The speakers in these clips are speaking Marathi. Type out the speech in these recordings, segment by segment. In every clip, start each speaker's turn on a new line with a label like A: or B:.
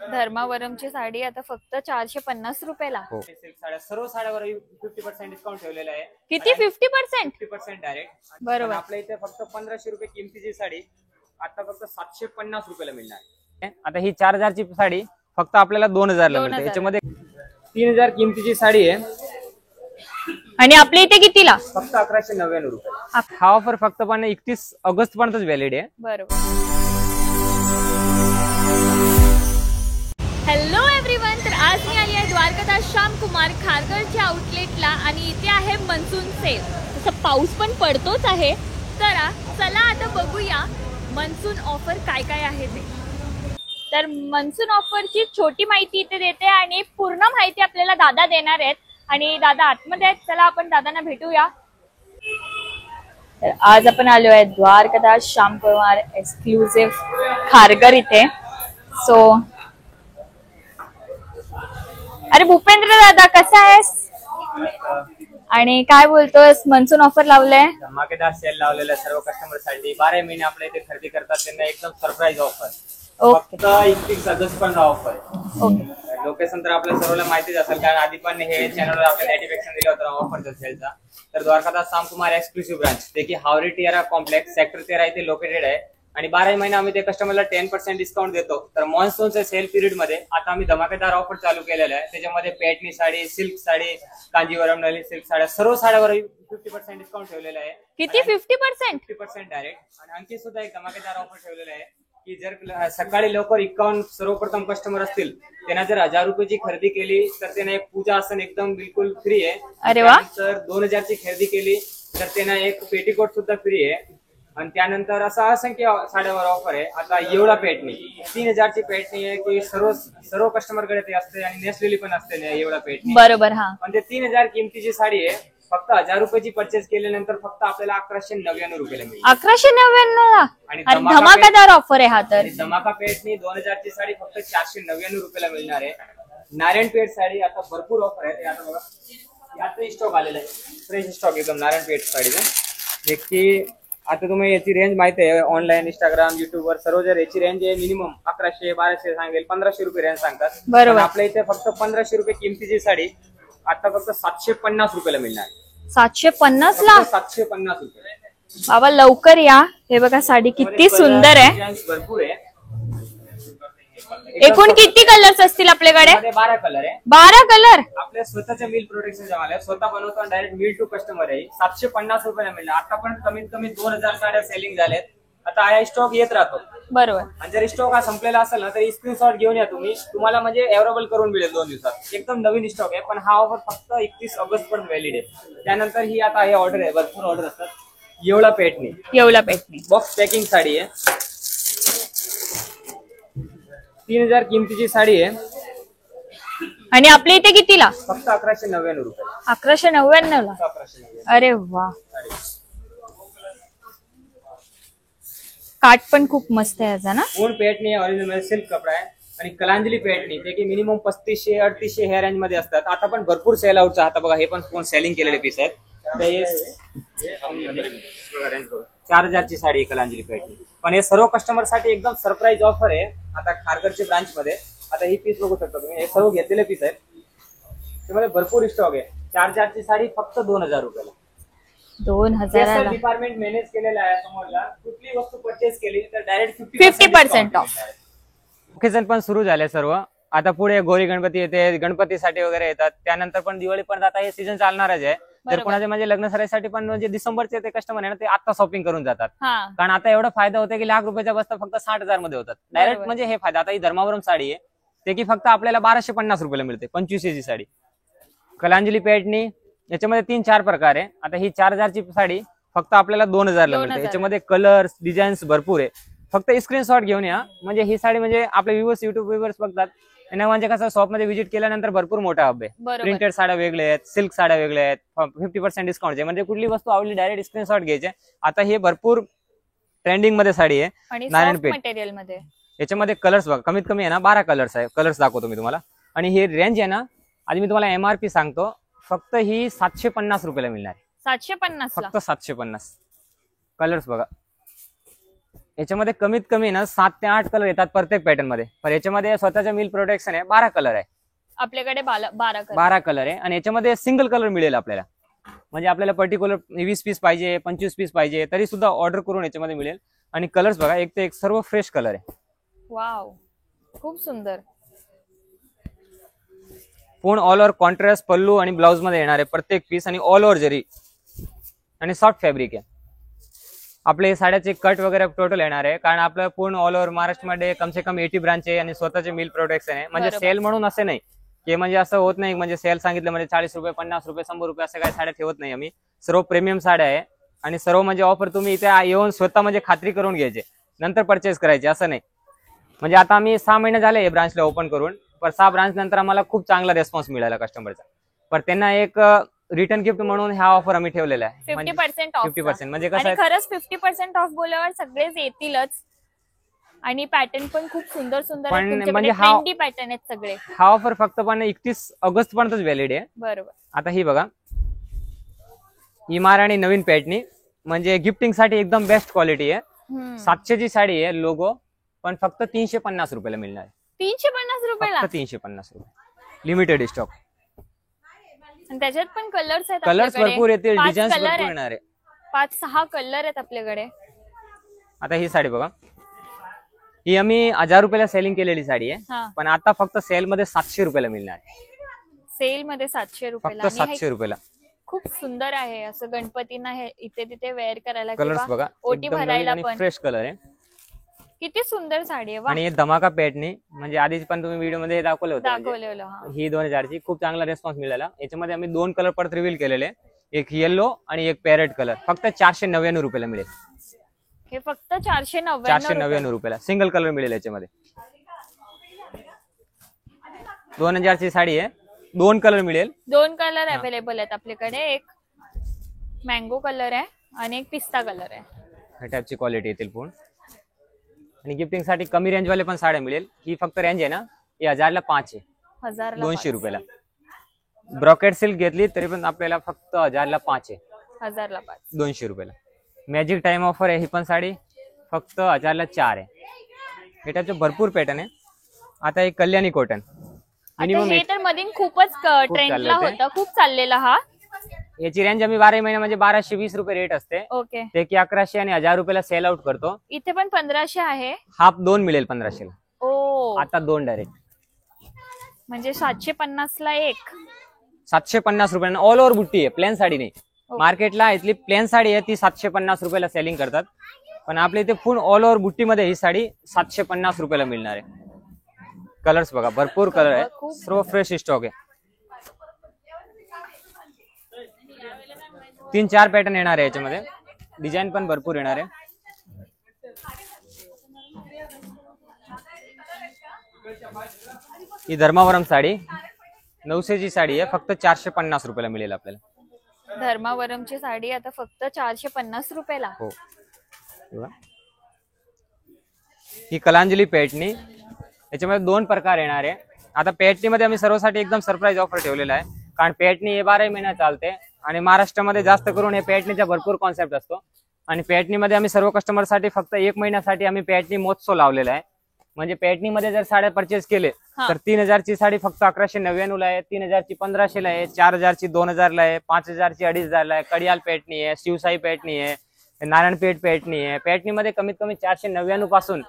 A: धर्मावरमची साडी आता फक्त 450 रुपयाला.
B: सिल्क साड्या सर्व साड्यावर 50% डिस्काउंट ठेवलेला आहे.
A: किती? 50%?
B: 50% डायरेक्ट.
A: बरोबर.
B: आपल्या इथे फक्त 1500 रुपये किमतीची साडी आता फक्त 750 रुपयाला मिळणार. आता ही 4000 ची साडी फक्त आपल्याला 2000 ला मिळते. याच्यामध्ये 3000 किमतीची साडी आहे
A: आणि आपल्या इथे कितीला?
B: फक्त 1199 रुपये. हा ऑफर फक्त पण 31 ऑगस्ट पर्यंतच व्हॅलिड आहे.
A: बरोबर. हॅलो एव्हरीवन, तर आज मी आली आहे द्वारकादास श्यामकुमार खारघरच्या आउटलेटला आणि इथे आहे मनसून सेल. तसं पाऊस पण पडतोच आहे. तर चला आता बघूया मनसून ऑफर काय काय आहे ते. तर मनसून ऑफरची छोटी माहिती इथे देते आणि पूर्ण माहिती आपल्याला दादा देणार आहेत. आणि दादा आतमध्ये आहेत, चला आपण दादांना भेटूया. तर आज आपण आलो आहे द्वारकादास श्यामकुमार एक्सक्लुझिव्ह खारघर इथे. सो अरे भूपेंद्र दादा, कसा आहेस आणि काय बोलतोस? मनसून ऑफर लावलंय,
B: धमाकेदार सेल लावलेला सर्व कस्टमर साठी. 12 महिने आपल्या इथे खरेदी करतात त्यांना एकदम सरप्राईज ऑफर. फक्त 31 ऑगस्ट पर्यंत ऑफर आहे.
A: ओके.
B: लोकेशन तर आपल्या सर्वांना माहितीच असेल, कारण आधी पण हे चॅनलवर आपल्याला नोटिफिकेशन दिलं होतं ऑफरच्या सेलचा. तर द्वारकादास श्यामकुमार एक्सक्लुझिव्ह ब्रांच ते की हावरी टियारा कॉम्प्लेक्स सेक्टर 13 इथे लोकेटेड आहे. आणि 12 महिने आम्ही ते कस्टमरला 10% डिस्काउंट देतो. तर मॉन्सूनच्या सेल पिरियड मध्ये आता आम्ही धमाकेदार ऑफर चालू केलेला आहे. त्याच्यामध्ये पेटणी साडी, सिल्क साडी, कांजीवरम नली सिल्क साड्या सर्व साड्यावर 50% डिस्काउंट ठेवलेला आहे.
A: किती? 50%?
B: 50% डायरेक्ट. आणि आणखी सुद्धा एक धमाकेदार ऑफर ठेवलेला आहे की जर सकाळी लवकर 51 सर्वप्रथम कस्टमर असतील त्यांना जर 1000 रुपयाची खरेदी केली तर त्यांना एक पूजा आसन एकदम बिलकुल फ्री आहे.
A: अरे वा.
B: तर 2000 ची खरेदी केली तर त्यांना एक पेटीकोट सुद्धा फ्री आहे. आणि त्यानंतर असा असंख्य साड्यावर ऑफर आहे. आता एवढा पेटणी 3000 ची पेटणी आहे की सर्व कस्टमर कडे ते असते आणि नेसलेली पण असते एवढा पेटणी.
A: बरोबर. हा,
B: पण ते 3000 किमतीची साडी आहे. फक्त 1000 रुपयाची परचेस केल्यानंतर फक्त आपल्याला 1199 रुपयाला मिळेल.
A: 1199 ला.
B: आणि
A: धमाकादार ऑफर आहे हा. तर
B: धमाका पेटणी 2000 ची साडी फक्त 499 रुपयाला मिळणार आहे. नारायणपेठ साडी आता भरपूर ऑफर आहे. आता बघा याचा स्टॉक आलेला आहे, फ्रेश स्टॉक एकदम नारायणपेठ साडीचा. की आता तुम्ही याची रेंज माहिती आहे, ऑनलाईन इंस्टाग्राम युट्यूब वर सर्व जर याची रेंज आहे मिनिमम 1100 1200 सांगेल, 1500 रुपये रेंज सांगतात.
A: बरोबर.
B: आपल्या इथे फक्त 1500 रुपये किमतीची साडी आता फक्त 750 रुपयाला मिळणार.
A: 750 ला?
B: 750 रुपये.
A: बाबा लवकर या. हे बघा साडी किती सुंदर आहे.
B: भरपूर आहे.
A: एकूण किती कलर्स असतील आपल्याकडे?
B: 12 कलर आहे.
A: 12 कलर.
B: आपल्या स्वतःच्या मिल प्रोडक्शन जमाल्या स्वतः बनवतो आणि डायरेक्ट मिल टू कस्टमर आहे. 750 रुपयाला मिळणार. आतापर्यंत कमीत कमी 2000 साड्या सेलिंग झाल्यात. आता हा स्टॉक येत राहतो.
A: बरोबर.
B: आणि जर स्टॉक हा संपलेला असेल ना तर स्क्रीनशॉट घेऊन या तुम्हाला म्हणजे अवेलेबल करून मिळेल 2 दिवसात. एकदम नवीन स्टॉक आहे. पण हा ऑफर फक्त 31 ऑगस्ट पर्यंत व्हॅलिड आहे. त्यानंतर ही आता हे ऑर्डर आहे, भरपूर ऑर्डर असतात. येवला पेटणी.
A: येवला पेटणी
B: बॉक्स पॅकिंग साडी आहे. 3000 किमतीची साडी आहे.
A: आणि आपल्या इथे कितीला?
B: फक्त 1199 रुपये.
A: 1199 ला.
B: 1199.
A: अरे वा. काट पण खूप मस्त आहे याचा ना.
B: पूर्ण पेटणी आहे, ओरिजिनल सिल्क कपडा आहे. आणि कलांजली पेटणी ते की मिनिमम 3500 3800 ह्या रेंज मध्ये असतात. आता पण भरपूर सेल आउटचा. आता बघा हे पण कोण सेलिंग केलेले पीस आहेत. 4000 ची साडी कलांजली पेटणी. पण हे सर्व कस्टमर साठी एकदम सरप्राईज ऑफर आहे. आता खारघरच्या ब्रांच मध्ये आता ही पीस बघू शकता तुम्ही. हे सर्व घेतलेले पीस आहेत. त्यामध्ये भरपूर स्टॉक आहे. 4000 ची साडी फक्त 2000 रुपयाला.
A: 2000 ला.
B: डिपार्टमेंट मॅनेज केलेला आहे. समोरला कुठली वस्तू परचेस केली तर डायरेक्ट
A: 50% ऑफ.
B: ओकेजन पण सुरू झाले सर्व. आता पुढे गौरी गणपती येते, गणपतीसाठी वगैरे येतात. त्यानंतर पण दिवाळी पण आता हे सीझन चालणारच आहे. तर कोणाचे म्हणजे लग्न सराईसाठी पण म्हणजे डिसेंबरचे ते कस्टमर आहे ना ते आता शॉपिंग करून जातात. कारण आता एवढा फायदा होतो की लाख रुपयाच्या वस्तू फक्त 60,000 मध्ये होतात डायरेक्ट. म्हणजे हे फायदा. आता ही धर्मावरम साडी आहे ते की फक्त आपल्याला 1250 रुपयाला मिळते. 2500 ची साडी. कलांजली पेटणी याच्यामध्ये 3-4 प्रकार आहे. आता ही 4000 ची साडी फक्त आपल्याला 2000 ला मिळते. याच्यामध्ये कलर्स डिझाईन्स भरपूर आहे. फक्त स्क्रीनशॉट घेऊन या. म्हणजे ही साडी म्हणजे आपले व्ह्यूअर्स युट्यूब व्ह्यूअर्स बघतात म्हणजे कसं शॉप मध्ये व्हिजिट केल्यानंतर भरपूर मोठा हब आहे. प्रिंटेड साड्या वेगळे आहेत, सिल्क साड्या वेगळ्या आहेत. 50% डिस्काउंट आहे. म्हणजे कुठली वस्तू आवडली डायरेक्ट स्क्रीनशॉट घ्यायचे. आता हे भरपूर ट्रेंडिंग मध्ये साडी आहे नारायणपेठ
A: मटेरियल मध्ये.
B: याच्यामध्ये कलर्स बघा कमीत कमी आहे ना 12 कलर्स आहे. कलर्स दाखवतो मी तुम्हाला. आणि हे रेंज आहे ना आधी मी तुम्हाला MRP सांगतो. फक्त ही 750 रुपयाला मिळणार आहे.
A: 750
B: फक्त 750. कलर्स बघा याच्यामध्ये कमीत कमी ना 7 ते 8 कलर येतात प्रत्येक पॅटर्न मध्ये. पण याच्यामध्ये स्वतःच्या मिल प्रोटेक्शन आहे, 12 कलर आहे.
A: आपल्याकडे 12
B: 12 कलर आहे आणि याच्यामध्ये सिंगल कलर मिळेल आपल्याला. म्हणजे आपल्याला पर्टिक्युलर 20 पीस पाहिजे, 25 पीस पाहिजे तरी सुद्धा ऑर्डर करून याच्यामध्ये मिळेल. आणि कलर्स बघा, एक ते एक सर्व फ्रेश कलर आहे.
A: वाव, खूप सुंदर.
B: पूर्ण ऑल ओव्हर कॉन्ट्रास्ट पल्लू आणि ब्लाउज मध्ये येणार आहे प्रत्येक पीस आणि ऑल ओव्हर जरी आणि सॉफ्ट फॅब्रिक आहे. आपले साड्याचे कट वगैरे टोटल येणार आहे, कारण आपलं पूर्ण ऑल ओव्हर महाराष्ट्रामध्ये कम से कम 80 ब्रांच आहे आणि स्वतःचे मिल प्रोडक्शन आहे. म्हणजे
A: बरोबर.
B: सेल म्हणून असे नाही की म्हणजे असं होत नाही, म्हणजे सेल सांगितलं म्हणजे 40 रुपये, 50 रुपये, 100 रुपये असं काही साड्या ठेवत नाही आम्ही. सर्व प्रीमियम साड्या आहे आणि सर्व म्हणजे ऑफर तुम्ही इथे येऊन स्वतः म्हणजे खात्री करून घ्यायचे, नंतर परचेस करायचे असं नाही. म्हणजे आता आम्ही 6 महिने झाले हे ब्रांचला ओपन करून, पण 6 ब्रांच नंतर आम्हाला खूप चांगला रिस्पॉन्स मिळाला कस्टमरचा. पण त्यांना एक रिटर्न गिफ्ट म्हणून हा ऑफर आम्ही ठेवलेला आहे.
A: 50% ऑफ.
B: 50% म्हणजे कसं
A: आणि
B: आहे,
A: खरंच 50% ऑफ बोलल्यावर सगळेच येतीलच. आणि पॅटर्न पण खूप सुंदर सुंदर
B: पण
A: आहेत,
B: म्हणजे
A: ट्रेंडी पॅटर्न आहेत सगळे.
B: हा ऑफर फक्त पण 31 ऑगस्ट पर्यंतच व्हॅलिड आहे.
A: बरोबर.
B: आता ही बघा, ही महाराणी नवीन पॅटर्नी, म्हणजे गिफ्टिंग साठी एकदम बेस्ट क्वालिटी आहे. 700 ची साडी आहे लोगो, पण फक्त 350 रुपयाला मिळणार आहे.
A: 350 रुपयाला,
B: फक्त 350 रुपये, लिमिटेड स्टॉक.
A: आणि त्याच्यात पण कलर्स आहेत.
B: कलर्स भरपूर येतील,
A: 5
B: डिझाईन्स
A: कलर
B: भरपूर
A: आहेत.
B: येणार आहे.
A: 5-6 कलर आहेत आपल्याकडे.
B: आता ही साडी बघा, ही आम्ही 1000 रुपयाला सेलिंग केलेली साडी आहे,
A: हा,
B: पण आता फक्त सेल मध्ये 700 रुपयाला मिळणार आहे.
A: सेल मध्ये 700 रुपयाला.
B: फक्त
A: आणि हे
B: 700 रुपयाला.
A: खूप सुंदर आहे, असं गणपतींना हे इथे तिथे वेअर करायला
B: कलर्स
A: किंवा
B: बघा,
A: ओटी
B: एकदम नवीन
A: भरायला
B: आणि
A: पण.
B: फ्रेश कलर आहे.
A: किती सुंदर साडी आहे. वा,
B: आणि हे धमाका पॅटर्नी, म्हणजे आधीच पण तुम्ही व्हिडिओ मध्ये दाखवलं होतं. म्हणजे
A: दाखवलेलं. हा,
B: ही 2000 ची खूप चांगला रिस्पॉन्स मिळाला. याच्यामध्ये आम्ही 2 कलर परत रिव्हील केलेले, एक येलो आणि एक पॅरेट कलर. फक्त 499 रुपयाला मिळेल.
A: हे फक्त 499
B: 499 रुपयाला सिंगल कलर मिळेल. याच्यामध्ये 2000 ची साडी आहे, 2 कलर मिळेल.
A: 2 कलर अवेलेबल आहेत आपल्याकडे. एक मँगो कलर आहे आणि एक पिस्ता कलर आहे.
B: ह्या टाईपची क्वालिटी येतील पूर्ण. आणि गिफ्टिंग साठी कमी रेंज वाले पण साड्या मिळेल. ही फक्त रेंज आहे ना, ही 1000 ला 5 आहे,
A: 1000 ला
B: 200 रुपयाला. ब्रॉकेट सिल्क घेतली तरी पण आपल्याला फक्त 1000 ला 5 आहे,
A: 1000 ला 5,
B: 200 रुपयाला. मॅजिक टाइम ऑफर आहे ही पण साडी, फक्त 1000 ला 4 आहे. हे टाईपचे भरपूर पॅटर्न आहे. आता एक कल्याणी कॉटन मिनिमम,
A: हे तर मधीन खूपच ट्रेंडला होता, खूप चाललेला. हा,
B: याची रेंज आम्ही 12 महिने म्हणजे 1220 रुपये रेट असते.
A: ओके.
B: ते की 1100 आणि 1000 रुपयाला सेल आउट करतो.
A: इथे पण 1500 आहे.
B: हाफ 2 मिळेल 1500 ला.
A: ओ,
B: आता 2 डायरेक्ट,
A: म्हणजे 750 ला एक.
B: 750 रुपयांना ऑल ओव्हर बुट्टी आहे, प्लेन साडी नाही. मार्केटला इथली प्लेन साडी आहे ती 750 रुपयाला सेलिंग करतात, पण आपल्या इथे फुल ऑल ओव्हर बुट्टी मध्ये ही साडी 750 रुपयाला मिळणार आहे. कलर्स बघा, भरपूर कलर आहे, सर्व फ्रेश स्टॉक आहे. 3-4 पॅटर्न येणार आहे याच्यामध्ये, डिझाईन पण भरपूर येणार आहे. ही धर्मावरम साडी 900 ची साडी आहे, फक्त 450 रुपयाला मिळेल आपल्याला.
A: धर्मावरमची साडी आता फक्त 450 रुपयाला.
B: हो, ही कलांजली पॅटर्नी, याच्यामध्ये 2 प्रकार येणार आहे. आता पॅटर्नी मध्ये आम्ही सर्वसाठी एकदम सरप्राईज ऑफर ठेवलेला आहे, कारण पॅटर्नी हे 12 महिना चालते आणि महाराष्ट्रामध्ये जास्त करून हे पॅटर्नीचा भरपूर कॉन्सेप्ट असतो. आणि पॅटर्नी मध्ये आम्ही सर्व कस्टमर साठी फक्त 1 महिन्यासाठी आम्ही पॅटर्नी महोत्सव लावलेला आहे. म्हणजे पॅटर्नी मध्ये जर साड्या परचेस केले तर 3000 ची साडी फक्त 1199 ला आहे, 3000 ची 1500 ला आहे, 4000 ची 2000 ला आहे, 5000 ची 2500 ला आहे. कडियाल पॅटर्नी आहे, शिवसाई पॅटर्नी आहे, नारायणपेठ पॅटर्नी आहे. पॅटर्नी मध्ये कमीत कमी 499 पासून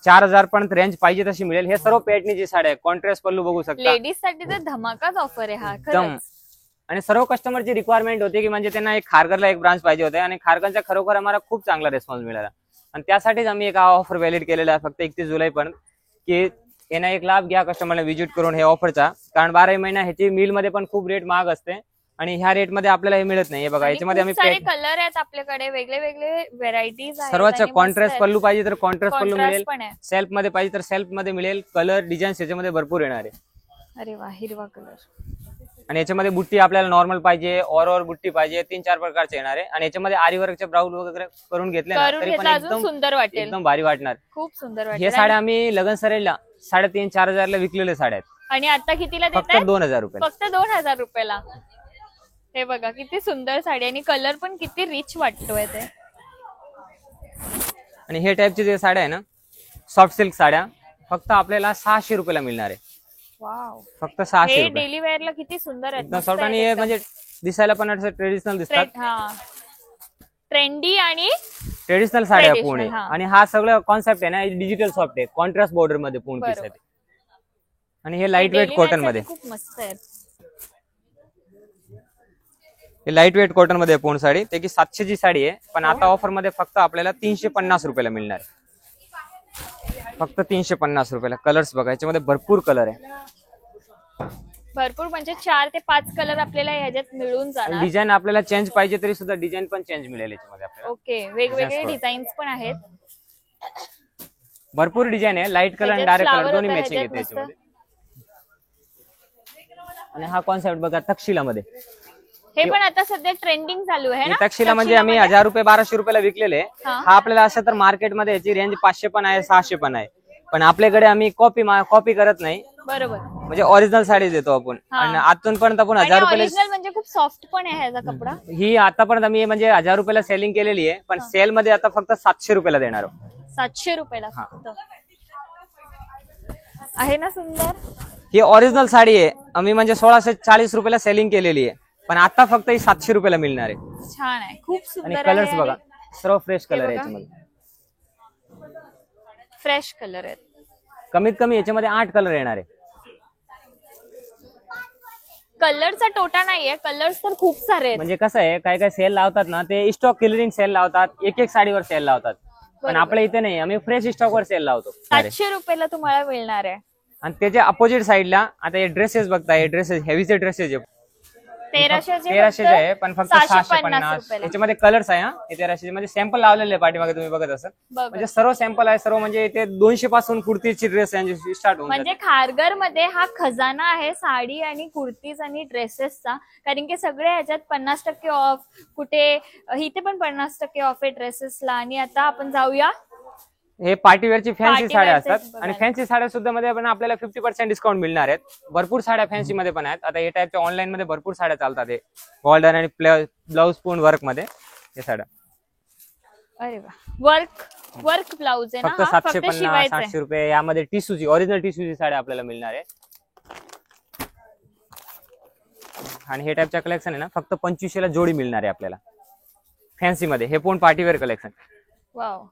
B: 4000 पर्यंत रेंज पाहिजे तशी मिळेल. हे सर्व पॅटर्नीची साड्या आहे. कॉन्ट्रास्ट पल्लू बघू शकता.
A: लेडीज साठी तर धमाकाच ऑफर आहे हा,
B: एकदम.
A: खरंच.
B: आणि सर्व कस्टमरची रिक्वायरमेंट होती की म्हणजे त्यांना एक खारघरला एक ब्रांच पाहिजे होते, आणि खारघरचा खरोखर आम्हाला खूप चांगला रिस्पॉन्स मिळाला. आणि त्यासाठीच आम्ही एक ऑफर व्हॅलिड केलेला आहे फक्त 31 जुलै पर्यंत, की यांना एक लाभ घ्या कस्टमरला व्हिजिट करून हे ऑफरचा. कारण 12 महिना ह्याची मिल मध्ये पण खूप रेट महाग असते आणि ह्या रेट मध्ये आपल्याला हे मिळत नाही. हे बघा, याच्यामध्ये आम्ही
A: कलर आहेत आपल्याकडे, वेगळे वेगळे व्हरायटीज आहेत.
B: सर्वच कॉन्ट्रास्ट पल्लू पाहिजे तर कॉन्ट्रास्ट पल्लू मिळेल,
A: पण आहे.
B: सेल्फ मध्ये पाहिजे तर सेल्फ मध्ये मिळेल. कलर डिझाईन याच्यामध्ये भरपूर येणार आहे.
A: अरे वा, हिरवा कलर.
B: आणि याच्यामध्ये बुट्टी आपल्याला नॉर्मल पाहिजे, ऑर बुट्टी पाहिजे, 3-4 प्रकारचे येणार आहे. आणि याच्यामध्ये आरी वर्कचे ब्राउज वगैरे करून घेतले ना तरी पण
A: अजून सुंदर वाटेल,
B: एकदम भारी वाटणार.
A: खूप सुंदर वाटेल.
B: हे साड्या आम्ही लग्न सरेला 3,500-4,000 ला विकलेल्या साड्या आहेत.
A: आणि आता कितीला
B: फक्त
A: देताय?
B: 2000 रुपये.
A: फक्त 2000 रुपयाला. हे बघा किती सुंदर साडी, आणि कलर पण किती रिच वाटतोय ते.
B: आणि हे टाईपचे जे साड्या आहे ना, सॉफ्ट सिल्क साड्या फक्त आपल्याला 600 रुपयाला मिळणार आहे.
A: वाव,
B: फक्त 600
A: हे
B: रुपये.
A: डेली वेअरला किती सुंदर आहेत.
B: एकदम सॉफ्ट आणि हे म्हणजे दिसायला पण असं ट्रेडिशनल दिसतात.
A: ट्रेंडी आणि
B: ट्रेडिशनल साड्या
A: Traditional,
B: पूर्ण
A: हा.
B: आणि हा सगळं कॉन्सेप्ट आहे ना डिजिटल सॉफ्ट आहे, कॉन्ट्रास्ट बॉर्डर मध्ये पूर्ण पीस
A: बरोबर.
B: आहे. आणि हे light weight
A: daily
B: cotton
A: wear
B: मध्ये,
A: साठी खूप मस्त आहेत.
B: हे लाईट वेट कॉटन मध्ये पूर्ण साडी, ते की 700 ची साडी आहे, पण आता ऑफर मध्ये फक्त आपल्याला 350 रुपयाला मिळणार आहे. फक्त 350 रुपयाला. कलर्स बघा, याच्यामध्ये भरपूर कलर आहे.
A: भरपूर म्हणजे 4 ते 5 कलर आपल्याला ह्याच्यात मिळून जाणार.
B: डिझाईन आपल्याला चेंज पाहिजे तरी सुद्धा डिझाईन पण चेंज मिळेल याच्यामध्ये आपल्याला.
A: ओके, वेगवेगळे
B: Designs
A: डिझाईन्स पण आहेत.
B: भरपूर डिझाईन आहे, लाईट कलर आणि
A: त्याच्यात
B: डार्क कलर
A: flower
B: दोन्ही
A: होतं
B: मॅचिंग येते
A: ह्याच्यात
B: याच्यामध्ये. आणि हा कॉन्सेप्ट बघा तक्षशिलामध्ये.
A: हे पण आता सध्या ट्रेंडिंग चालू आहे ना.
B: तक्षशिला म्हणजे आम्ही 1000 रुपये 1200 रुपयाला विकलेले.
A: हा.
B: हा आपल्याला असं तर मार्केटमध्ये याची रेंज 500 पण आहे, 600 पण आहे, पण आपल्याकडे आम्ही कॉपी करत नाही.
A: बरोबर.
B: म्हणजे ओरिजिनल साडी देतो आपण.
A: हा.
B: आणि आतून पण आपण 1000 रुपयाला.
A: ओरिजिनल म्हणजे खूप सॉफ्ट पण आहे ह्याचा कपडा.
B: ही आतापर्यंत आम्ही म्हणजे 1000 रुपयाला सेलिंग केलेली आहे, पण सेल मध्ये आता फक्त 700 रुपयाला देणार आहोत.
A: 700 रुपयाला फक्त. आहे ना सुंदर.
B: ही ओरिजिनल साडी आहे, आम्ही म्हणजे 1640 रुपयाला सेलिंग केलेली आहे, पण आता फक्त ही 700 रुपयाला मिळणार आहे.
A: छान आहे, खूप
B: आणि
A: सुंदर
B: कलर्स
A: आहे.
B: बघा, सर्व फ्रेश कलर आहे
A: बघा.
B: याच्यामध्ये.
A: फ्रेश कलर आहेत.
B: कमीत कमी याच्यामध्ये 8 कलर येणार आहे.
A: कलरचा तोटा नाहीये, कलर्स तर खूप सारे आहेत.
B: म्हणजे कसं आहे, काय काय सेल लावतात ना, ते स्टॉक क्लिअरिंग सेल लावतात, एक साडीवर सेल लावतात, पण
A: बरोबर.
B: आपल्या इथे नाही, आम्ही फ्रेश स्टॉक वर सेल लावतो.
A: 700 रुपयाला तुम्हाला मिळणार आहे.
B: आणि त्याच्या अपोजिट साईडला आता हे ड्रेसेस बघताय, ड्रेसेस हेवीचे ड्रेसेस आहे. 1300 आहे, पण फक्त 650
A: रुपयाला.
B: याच्यामध्ये कलर्स आहे. हा, हे 1300 मध्ये सॅम्पल लावलेले आहे पाठीमागे, तुम्ही बघत असाल.
A: बघा.
B: म्हणजे सर्व सॅम्पल आहे, सर्व म्हणजे इथे 200 पासून कुर्तीची ड्रेस स्टार्ट होऊन
A: म्हणजे खारघर मध्ये हा खजाना आहे साडी आणि कुर्तीज आणि ड्रेसेसचा. कारण की सगळे ह्याच्यात 50% ऑफ, कुठे इथे पण 50% ऑफ आहे ड्रेसेसला. आणि आता आपण जाऊया,
B: हे पार्टीवेअरची फॅन्सी
A: Party
B: साड्या
A: wear
B: असतात.
A: चे
B: आणि
A: बघा.
B: फॅन्सी साड्या सुद्धा मध्ये पण आपल्याला 50% डिस्काउंट मिळणार आहेत. भरपूर साड्या फॅन्सी मध्ये पण आहेत. आता हे टाईपच्या ऑनलाईन मध्ये भरपूर साड्या चालतात, हे गोल्डन आणि ब्लाउज पूर्ण वर्क मध्ये हे साड्या.
A: अरे वा, वर्क ब्लाउज आहे ना.
B: फक्त
A: हा,
B: 750
A: शिवायचं आहे.
B: 800 रुपये. यामध्ये टिश्यूची ओरिजिनल टिश्यूची साड्या आपल्याला मिळणार आहे. आणि हे टाईपच्या कलेक्शन आहे ना, फक्त 2500 ला जोडी मिळणार आहे आपल्याला फॅन्सी मध्ये. हे पण पार्टीवेअर कलेक्शन.
A: वाव.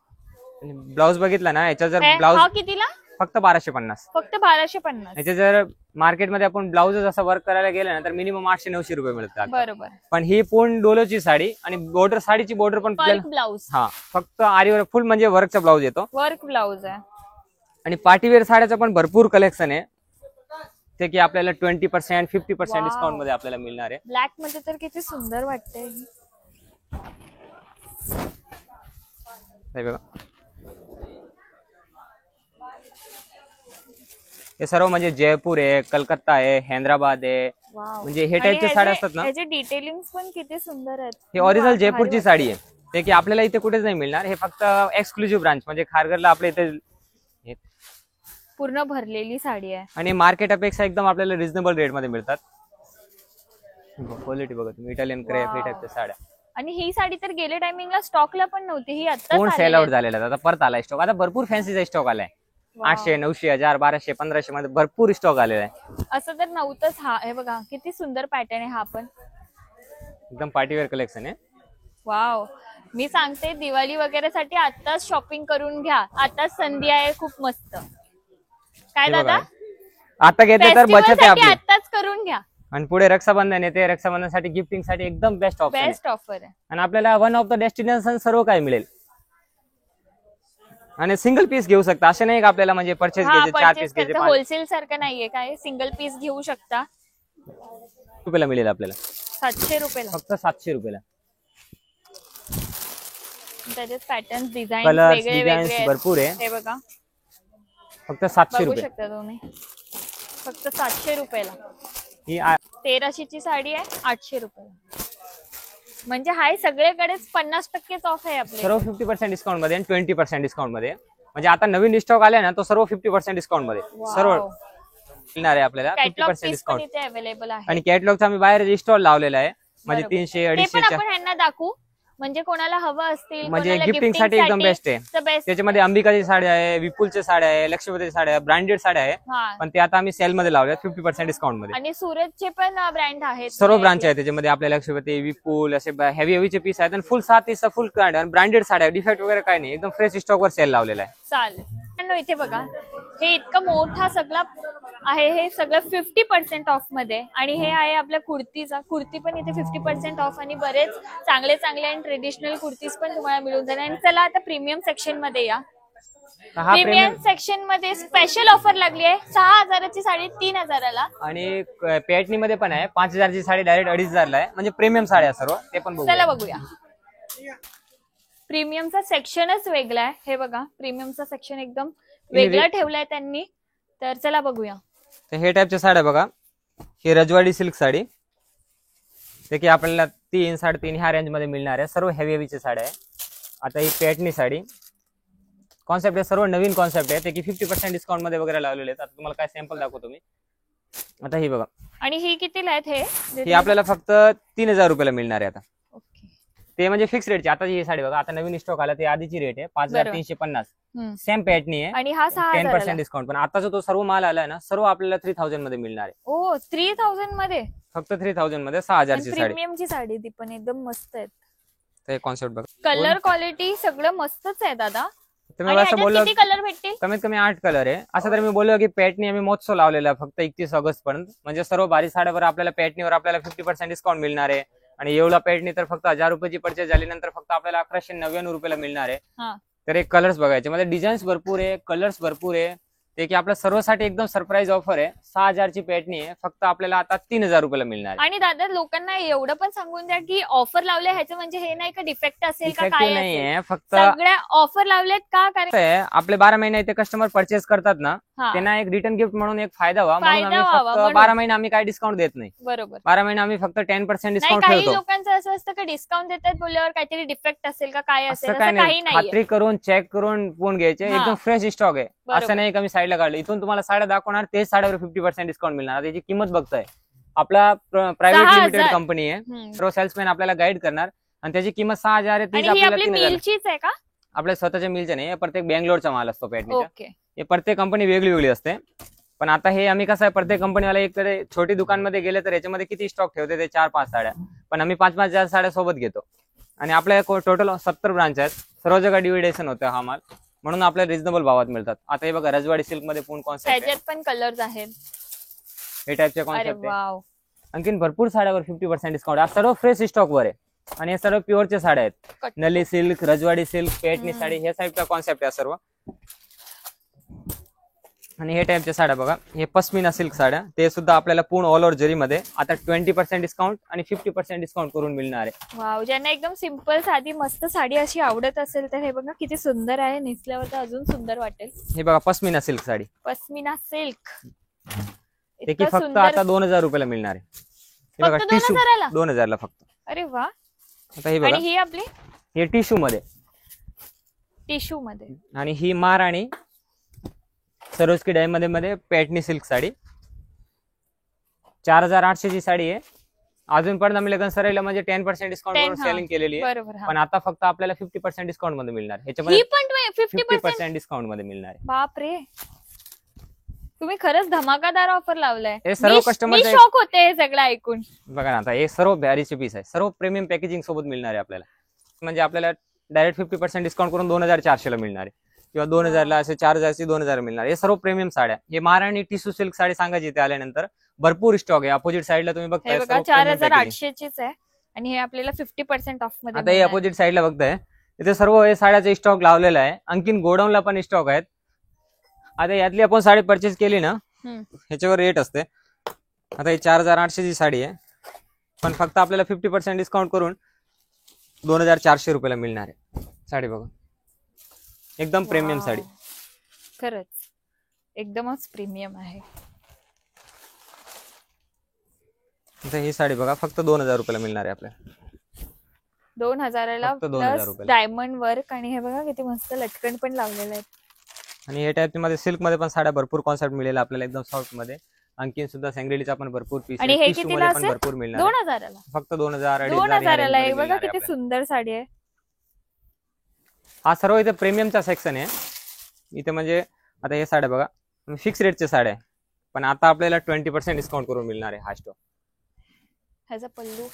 B: ब्लाउज बघितला ना, याचा जर
A: हा
B: ब्लाउज
A: कितीला?
B: फक्त 1250.
A: फक्त 1250.
B: याचे जर मार्केटमध्ये आपण ब्लाउज जसं वर्क करायला गेलं ना, तर मिनिमम 800-900 रुपये मिळतात.
A: बरोबर.
B: पण ही पूर्ण डोलोची साडी आणि बॉर्डर, साडीची बॉर्डर पण
A: वर्क ब्लाउज.
B: हा, फक्त आरीवर फुल म्हणजे वर्कचा ब्लाउज येतो.
A: वर्क ब्लाउज आहे.
B: आणि पार्टीवेअर साड्याचं पण भरपूर कलेक्शन आहे, ते की आपल्याला 20% 50% डिस्काउंट मध्ये आपल्याला मिळणार आहे.
A: ब्लॅक मध्ये तर किती सुंदर वाटते.
B: हे बघा, हे सर्व म्हणजे जयपूर आहे, कलकत्ता आहे, हैदराबाद आहे.
A: वाव.
B: म्हणजे हे टाईपच्या साड्या असतात ना,
A: याचे डिटेलिंग पण किती सुंदर आहेत.
B: हे ओरिजिनल जयपूरची साडी आहे, ते की आपल्याला इथे कुठेच नाही मिळणार. हे फक्त एक्सक्लुझिव्ह ब्रांच म्हणजे खारघरला आपल्या इथे
A: पूर्ण भरलेली साडी आहे.
B: आणि मार्केटापेक्षा एकदम आपल्याला रिझनेबल रेट मध्ये मिळतात. क्वालिटी बघा तुम्ही, इटालियन क्रेप हे टाईपच्या साड्या.
A: आणि ही साडी तर गेल्या टायमिंगला स्टॉकला पण नव्हती, ही आता
B: कोण सेल आउट झालेला आहे, आता परत आलाय स्टॉक. आता भरपूर फॅन्सीचा स्टॉक आलाय.
A: वाव.
B: 800, 900, 1000, 1200, 1500 मध्ये भरपूर स्टॉक आलेला आहे.
A: असं तर नव्हतंच. हा हे बघा किती सुंदर पॅटर्न आहे हा पण.
B: एकदम पार्टीवेअर कलेक्शन आहे.
A: वाव. मी सांगते दिवाळी वगैरे साठी आताच शॉपिंग करून घ्या, आताच संधी आहे खूप मस्त. काय
B: हे
A: दादा?
B: बघा, आता घेतले तर बचत आहे
A: फेस्टिवलसाठी
B: आपली.
A: आताच करून घ्या.
B: आणि पुढे रक्षाबंधन येते, रक्षाबंधनसाठी गिफ्टिंग साठी एकदम बेस्ट ऑप्शन आहे.
A: बेस्ट ऑफर आहे.
B: आणि आपल्याला वन ऑफ द डेस्टिनेशन सर्व काही मिळेल. आणि सिंगल पीस घेऊ शकता, असे नाही का आपल्याला म्हणजे परचेस
A: हा,
B: घ्यायचे, 4
A: परचेस
B: पीस घ्यायचे,
A: करता होलसेल सारखं नाहीये, काय सिंगल पीस घेऊ शकता.
B: रुपयाला मिळेल आपल्याला.
A: 700 रुपयाला.
B: फक्त 700 रुपयाला.
A: त्याच्यात पॅटर्न डिझाईन
B: कलर्स
A: वेगळे
B: डिझाईन्स
A: वेगळे
B: भरपूर आहे.
A: हे बघा,
B: फक्त 700
A: बघू
B: रुपये.
A: शकता तुम्ही. फक्त 700 रुपयाला.
B: ही
A: 1300 ची साडी आहे, 800 रुपयाला. म्हणजे हाय सगळीकडेच 50% ऑफ आहे आपले.
B: सर्व 50% डिस्काउंट मध्ये आणि 20% डिस्काउंट मध्ये. म्हणजे आता नवीन स्टॉक आले ना, तो सर्व 50% डिस्काउंट मध्ये सर्व मिळणार आहे आपल्याला.
A: कॅटलॉग
B: 50%
A: पीस पण
B: डिस्काउंट.
A: इथे अवेलेबल आहे.
B: आणि कॅटलॉगचा आम्ही बाहेर स्टॉल लावलेला आहे, म्हणजे
A: बरोबर.
B: 300,
A: ते पण
B: 250च्या.
A: आपण ह्यांना दाखवू. म्हणजे कोणाला हवं असतील,
B: म्हणजे
A: कोणाला
B: गिफ्टिंग साठी एकदम
A: साठी
B: बेस्ट आहे.
A: तर बेस्ट.
B: त्याच्यामध्ये अंबिकाची साडी आहे, विपुलची साडी आहे, लक्ष्मीपतीची साडी आहे, ब्रँडेड साड्या आहे.
A: हा,
B: पण ते आता आम्ही सेल मध्ये लावले 50% डिस्काउंट मध्ये.
A: आणि सुरतचे पण ब्रँड आहेत.
B: सर्व ब्रांच आहे त्याच्यामध्ये. आपल्या लक्ष्मीपती, विपुल असे हेवीचे पीस आहेत आणि फुल 7 फुल ब्रँडेड साड्या, डिफेक्ट वगैरे काही नाही, एकदम फ्रेश स्टॉक वर सेल लावलेला आहे.
A: चालेल. इथे बघा, हे इतकं मोठा सगळा आहे, हे सगळं 50% ऑफ मध्ये. आणि हे आहे आपल्या कुर्तीचा, कुर्ती पण इथे 50% ऑफ, आणि बरेच चांगले चांगले आणि ट्रेडिशनल कुर्तीज पण तुम्हाला मिळून जाईल. आणि चला आता प्रीमियम सेक्शन मध्ये या.
B: हा
A: प्रीमियम सेक्शन मध्ये स्पेशल ऑफर लागली आहे. 6,000ची साडी 3,000ला.
B: आणि पेटणी मध्ये पण आहे 5,000ची साडी डायरेक्ट 2,500ला आहे. म्हणजे प्रीमियम साड्या सर्व, ते पण बघू.
A: चला बघूया. प्रीमियमचा सेक्शनच वेगळा आहे. हे बघा, प्रीमियमचा सेक्शन एकदम वेगळा ठेवलाय त्यांनी. तर चला बघूया.
B: तर हे टाईपच्या साड्या बघा, ही रजवाडी सिल्क साडी, ते की आपल्याला 3, 3.5 ह्या रेंज मध्ये मिळणार आहे. सर्व हेवीची साड्या आहे. आता ही पेटणी साडी कॉन्सेप्ट आहे, सर्व नवीन कॉन्सेप्ट आहे, ते की 50% डिस्काउंट मध्ये वगैरे लावलेले आहेत. आता तुम्हाला काय सॅम्पल दाखवतो मी. आता ही बघा,
A: आणि ही कितीला आहेत?
B: ही आपल्याला फक्त 3,000 रुपयाला मिळणार आहे आता.
A: ओके.
B: ते म्हणजे फिक्स रेटची. आता ही साडी बघा, आता नवीन स्टॉक आला, ते आधीची रेट आहे 5,350. सेम पेटणी आहे,
A: आणि हा
B: 10%
A: 6,000.
B: डिस्काउंट. पण आता जो तो सर्व माल आलाय ना, सर्व आपल्याला 3,000 मध्ये मिळणार आहे.
A: ओ, 3,000 मध्ये,
B: फक्त 3,000 मध्ये 6,000ची साडी.
A: प्रीमियमची साडी ती पण एकदम मस्त आहे.
B: ते कॉन्सेप्ट बघा,
A: कलर क्वालिटी सगळं मस्तच आहे दादा.
B: तर मी असं बोललो
A: किती कलर भेटतील?
B: कमीत कमी 8 कलर आहे. असं तर मी बोललो की पेटणी आम्ही महोत्सव लावलेला आहे फक्त 31 ऑगस्ट पर्यंत. म्हणजे सर्व भारी साड्यावर आपल्याला पेटणीवर आपल्याला 50% डिस्काउंट मिळणार आहे. आणि एवढा पेटणी तर फक्त 1,000 रुपयाची परचेस झाल्यानंतर फक्त आपल्याला 1,199 रुपयाला मिळणार आहे. तर एक कलर्स बघायचे, मध्ये डिझाईन्स भरपूर आहे, कलर्स भरपूर आहे. ते की आपल्या सर्वसाठी एकदम सरप्राईज ऑफर आहे. 6,000ची पेटणी आहे, फक्त आपल्याला आता 3,000 रुपयाला मिळणार आहे.
A: आणि दादा लोकांना एवढं पण सांगून द्या की ऑफर लावले ह्याचं म्हणजे हे नाही का डिफेक्ट असेल का काय
B: नाहीये, फक्त
A: सगळ्या ऑफर लावलेत का? कारण
B: आपले 12 महिने इथे कस्टमर परचेस करतात ना,
A: हा,
B: त्यांना एक रिटर्न गिफ्ट म्हणून एक फायदा व्हावा म्हणून आम्ही
A: फायदा व्हावा
B: फक्त
A: म्हणून.
B: 12 महिने आम्ही काही डिस्काउंट देत नाही.
A: बरोबर.
B: 12 महिने आम्ही फक्त 10%
A: नाही,
B: डिस्काउंट
A: काही
B: ठेवतो.
A: लोकांचं असं असतं की डिस्काउंट देतात बोलल्यावर काहीतरी डिफेक्ट असेल का काय असेल,
B: असं
A: असं
B: काही
A: काही
B: नाही,
A: नाही.
B: खात्री करून चेक करून फोन घ्यायचे.
A: हा.
B: एकदम फ्रेश स्टॉक आहे.
A: बरोबर.
B: असं नाही की आम्ही साईडला काढलं. इथून तुम्हाला साड्या दाखवणार, तेच साड्यावर 50% डिस्काउंट मिळणार. त्याची किंमत बघताय, आपला प्रायव्हेट
A: 6,000.
B: लिमिटेड कंपनी आहे. सर्व सेल्समॅन आपल्याला गाईड करणार आणि त्याची किंमत 6,000 आहे. तीच
A: आणि ही
B: आपल्याला
A: आपली
B: 3,000.
A: मिलचीच आहे का?
B: आपल्या स्वतःच्या मिलच्या नाही, प्रत्येक बँगलोरचा माल असतो पेटणीचा.
A: ओके.
B: हे प्रत्येक कंपनी वेगळी वेगळी असते. पण आता हे आम्ही कसं आहे, प्रत्येक कंपनीवाला एक तर छोटी दुकानमध्ये गेले तर याच्यामध्ये किती स्टॉक ठेवते, ते 4-5 साड्या. पण आम्ही 5-5 साड्या सोबत घेतो. आणि आपल्या टोटल 70 ब्रांच आहेत. सर्व जगा डिव्हिडेशन होतं हा माल, म्हणून आपल्याला रिझनेबल भावात मिळतात. आता हे बघा, रजवाडी सिल्क मध्ये पूर्ण कॉन्सेप्ट आहे.
A: त्याच्यात पण कलर्स आहेत.
B: हे टाईपचे
A: अरे
B: कॉन्सेप्ट आहे.
A: वाव.
B: आणखीन भरपूर साड्यावर 50% डिस्काउंट. आज सर्व फ्रेश स्टॉक वर आहे. आणि हे सर्व प्युअरच्या साड्या आहेत. नली सिल्क, रजवाडी सिल्क, पेटणी साडी, हे टाईपचा कॉन्सेप्ट आहे सर्व. आणि हे टाईपच्या साड्या बघा, हे पश्मिना सिल्क साड्या, ते सुद्धा आपल्याला पूर्ण ऑल ओव्हर जरीमध्ये आता 20% डिस्काउंट आणि 50% डिस्काउंट करून मिळणार आहे.
A: वाव. ज्यांना एकदम सिंपल साधी मस्त साडी अशी आवडत असेल तर हे बघा किती सुंदर आहे. नेसल्यावर तर अजून सुंदर वाटेल.
B: हे बघा, पश्मिना सिल्क साडी,
A: पश्मिना सिल्क,
B: ते की फक्त आता 2,000 रुपयाला मिळणार आहे. हे बघा,
A: फक्त
B: टिश्यू
A: 2,000 ला?
B: 2,000 ला फक्त.
A: अरे वा.
B: आता हे
A: आणि
B: बघा,
A: ही आपली
B: हे टिश्यू मध्ये,
A: टिश्यू मध्ये.
B: आणि ही महाराणी सरोजकी डायमंड मध्ये पेटणी सिल्क साडी 4,800 ची साडी आहे. अजूनपर्यंत आम्ही लग्न सराईला म्हणजे 10% डिस्काउंट करून सेलिंग केलेली आहे.
A: बरोबर.
B: पण आता फक्त आपल्याला 50% डिस्काउंट मध्ये मिळणार.
A: ही
B: ह्याच्यामध्ये
A: पण 50%?
B: 50% डिस्काउंट मध्ये मिळणार आहे.
A: बाप रे, तुम्ही खरंच धमाकादार ऑफर लावलाय.
B: हे सर्व
A: मी
B: कस्टमर
A: शॉक होते हे सगळं ऐकून.
B: बघा ना, आता हे सर्व भॅरीचे पीस आहे. सर्व प्रीमियम पॅकेजिंग सोबत मिळणार आहे आपल्याला. म्हणजे आपल्याला डायरेक्ट 50% डिस्काउंट करून 2,400 ला मिळणार आहे, किंवा 2,000 ला, असे 4,000 ची 2,000 मिळणार. हे सर्व प्रीमियम साड्या. हे महाराणी टिश्यू सिल्क साडी सांगायची इथे आल्यानंतर भरपूर स्टॉक आहे. अपोजिट साईडला तुम्ही बघताय
A: 4,800 चीच आहे. आणि हे आपल्याला 50% ऑफ मध्ये.
B: आता हे अपोजिट साईडला बघताय, इथे सर्व हे साड्याचा स्टॉक लावलेला आहे. आणखीन गोडाऊनला पण स्टॉक आहेत. आता यातली आपण साडी परचेस केली ना, ह्याच्यावर रेट असते. आता ही 4,800 ची साडी आहे, पण फक्त आपल्याला 50% डिस्काउंट करून 2,400 रुपयाला मिळणार आहे साडी. बघा, एकदम प्रीमियम साडी.
A: खरंच एकदमच प्रीमियम आहे.
B: आता ही साडी बघा, फक्त 2,000 रुपयाला मिळणार आहे आपल्याला.
A: 2,000ला
B: फक्त 2,000
A: प्लस डायमंड वर्क. आणि हे बघा किती मस्त लटकन पण लावलेले आहेत.
B: आणि हे टाईप मध्ये सिल्क मध्ये पण साड्या भरपूर कॉन्सेप्ट मिळेल आपल्याला, एकदम सॉफ्ट मध्ये. आणखी सुद्धा सेंग्रेलीचा पण भरपूर पीस.
A: आणि हे कितीला
B: पण भरपूर मिळणार.
A: 2,000ला?
B: फक्त 2,000,
A: 2,000ला. हे बघा किती सुंदर साडी आहे.
B: हा सर्व इथे प्रीमियमचा सेक्शन आहे. इथे म्हणजे आता हे साड्या बघा फिक्स रेटच्या साड्या आहे, पण आता आपल्याला 20% डिस्काउंट करून मिळणार आहे हा स्टॉक.
A: ह्याचा पल्लू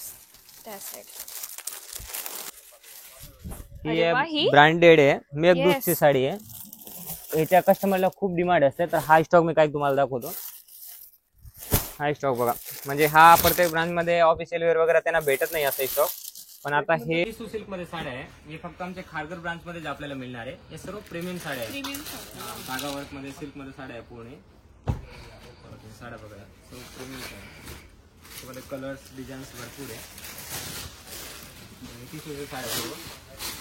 A: त्या साईड.
B: ही
A: अरे वा, ही
B: ब्रँडेड आहे, मेघदूतची
A: Yes.
B: साडी आहे. याच्या कस्टमरला खूप डिमांड असते, तर हा स्टॉक मी काही तुम्हाला दाखवतो. हा स्टॉक बघा, म्हणजे हा प्रत्येक ब्रांच मध्ये ऑफिशियल वेअर वगैरे त्यांना भेटत नाही असं स्टॉक. पण आता हे सिल्क मध्ये साड्या आहे, हे फक्त आमच्या खारघर ब्रांच मध्ये आपल्याला मिळणार आहे. हे सर्व प्रीमियम साड्या आहेत. धागा वर्क मध्ये सिल्क मध्ये साड्या आहे पूर्ण. साड्या बघा सर्व प्रीमियम साड्या, कलर्स डिझाईन्स भरपूर आहे. साड्या सर्व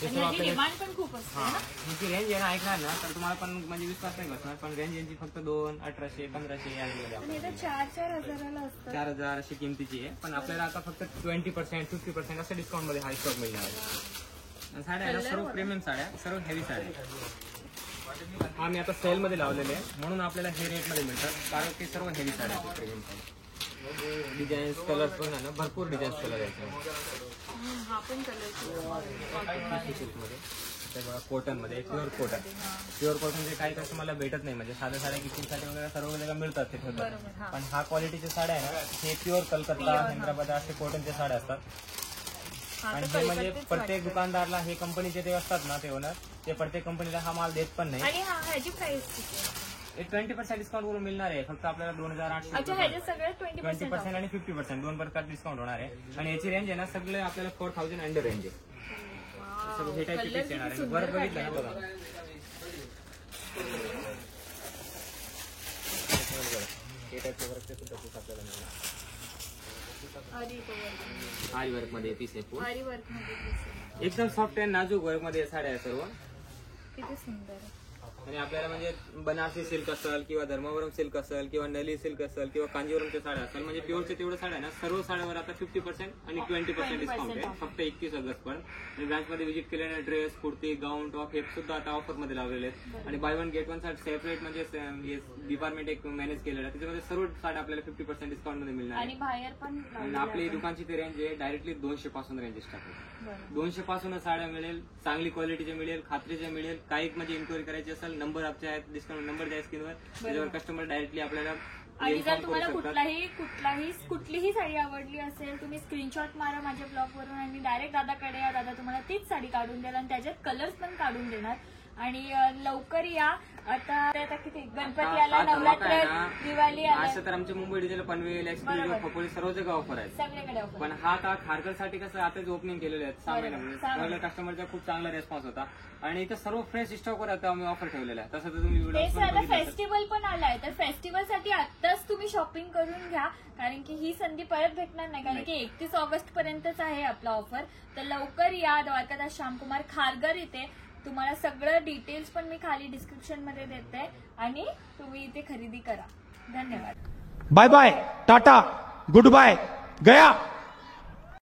B: हे सर्व आपल्याला
A: डिमांड पण खूप असते.
B: हा यांची रेंज आहे ना, ऐकणार ना तर तुम्हाला पण म्हणजे विश्वास नाही बसणार, पण रेंज यांची फक्त 2, 1800, 1500 या
A: आणि ते 4-4 हजाराला असतं.
B: 4000 अशी किमतीची आहे. पण आपल्याला आता फक्त 20%, 50% असं डिस्काउंट मध्ये हा स्टॉक मिळणार आहे. साड्या आहे ना सर्व प्रीमियम साड्या, सर्व हेवी साड्या. हा मी आता सेल मध्ये लावलेले आहे, म्हणून आपल्याला हे रेट मध्ये मिळतात, कारण ते सर्व हेवी साड्या आहेत प्रीमियम साड्या. डिझाईन्स कलर्स पण आहे ना, भरपूर डिझाईन्स कलर आहेत.
A: हा पण
B: कॉटन मध्ये प्युअर कॉटन जे काही कस्टमरला भेटत नाही, म्हणजे साध्या साड्या किचनसाठी वगैरे सर्व जगा मिळतात ते ठेवतात. पण हा क्वालिटीच्या साड्या आहे ना, हे प्युअर कलकत्ता, हैदराबाद असे कॉटनच्या साड्या असतात. आणि हे म्हणजे प्रत्येक दुकानदारला हे कंपनीचे ते असतात ना ते ओनर, ते प्रत्येक कंपनीला हा माल देत पण नाही.
A: आणि ह्याची प्राइस किती आहे?
B: 20% डिस्काउंट वरून मिळणार आहे. फक्त आपल्याला 2800.
A: अच्छा, ह्याचे सगळे
B: 20% आणि 50%, 2 प्रकार डिस्काउंट होणार आहे. आणि याची रेंज आहे ना सगळे आपल्याला 4000 अंडर रेंज आहे. हे टाईपचे पीस येणार आहे. बरं बघितलं ना बघा, हे टाईपचे वर्कचे सुद्धा पीस आपल्याला मिळणार. आरी वर्क मध्ये पीस आहे पूर्ण.
A: आरी वर्क मध्ये
B: एकदम सॉफ्ट आणि नाजूक वर्क मध्ये साड्या आहे सर्व.
A: किती सुंदर आहे.
B: आणि आपल्याला म्हणजे बनारसी सिल्क असेल किंवा धर्मावरम सिल्क असेल किंवा नली सिल्क असेल किंवा कांजीवरमच्या साड्या असेल, म्हणजे प्युअरच्या तेवढ्या साड्या ना सर्व साड्यावर आता 50% आणि 20% डिस्काउंट आहे फक्त 31 ऑगस्ट पर्यंत. आणि ब्रांच मध्ये व्हिजिट केलेल्या ड्रेस, कुर्ती, गाऊन, टॉप हे सुद्धा आता ऑफर मध्ये लावलेले आहेत. आणि बाय वन गेट वन साड सेपरेट म्हणजे डिपार्टमेंट एक मॅनेज केलेलं आहे, त्याच्यामध्ये सर्व साड्या आपल्याला 50% डिस्काउंट मध्ये मिळणार
A: आणि बाहेर पण
B: आणि आपली दुकानची ती रेंज आहे डायरेक्टली 200 पासून रेंज स्टार्ट आहे. 200 पासून साड्या मिळेल, चांगली क्वालिटीचे मिळेल, खात्रीचे मिळेल. काही म्हणजे इन्क्वायरी करायची असेल, नंबर आपल्या आहेत, डिस्काउंट नंबर द्या स्क्रीनवर, त्याच्यावर कस्टमर डायरेक्टली आपल्याला.
A: आणि जर तुम्हाला कुठलीही साडी आवडली असेल, तुम्ही स्क्रीनशॉट मारा माझ्या ब्लॉग वरून आणि डायरेक्ट दादाकडे या. दादा तुम्हाला तीच साडी काढून देणार आणि त्याच्यात कलर्स पण काढून देणार. आणि लवकर या. आता किती गणपती आला, नवरात्र, दिवाळी आला,
B: असं तर आमचे मुंबई डिझेल, पनवेल, एक्सप्रेस, खोपोली सर्व जगा ऑफर आहे
A: सगळीकडे ऑफर.
B: पण हा आता खारघरसाठी कसं आताच ओपनिंग केलेले आहेत 6 महिन्यामध्ये. कस्टमरचा खूप चांगला रेस्पॉन्स होता आणि इथं सर्व फ्रेश स्टॉकवर आता आम्ही ऑफर ठेवलेला आहे. तसं तर तुम्ही
A: फेस्टिवल पण आलाय, तर फेस्टिवल साठी आताच तुम्ही शॉपिंग करून घ्या, कारण की ही संधी परत भेटणार नाही. कारण की 31 ऑगस्ट पर्यंतच आहे आपला ऑफर. तर लवकर या. द्वारकादास श्यामकुमार खारघर इथे. तुम्हाला सगळं डिटेल्स पण मी खाली डिस्क्रिप्शन मध्ये देते आणि तुम्ही इथे खरेदी करा. धन्यवाद.
C: Bye bye, tata, goodbye, गया.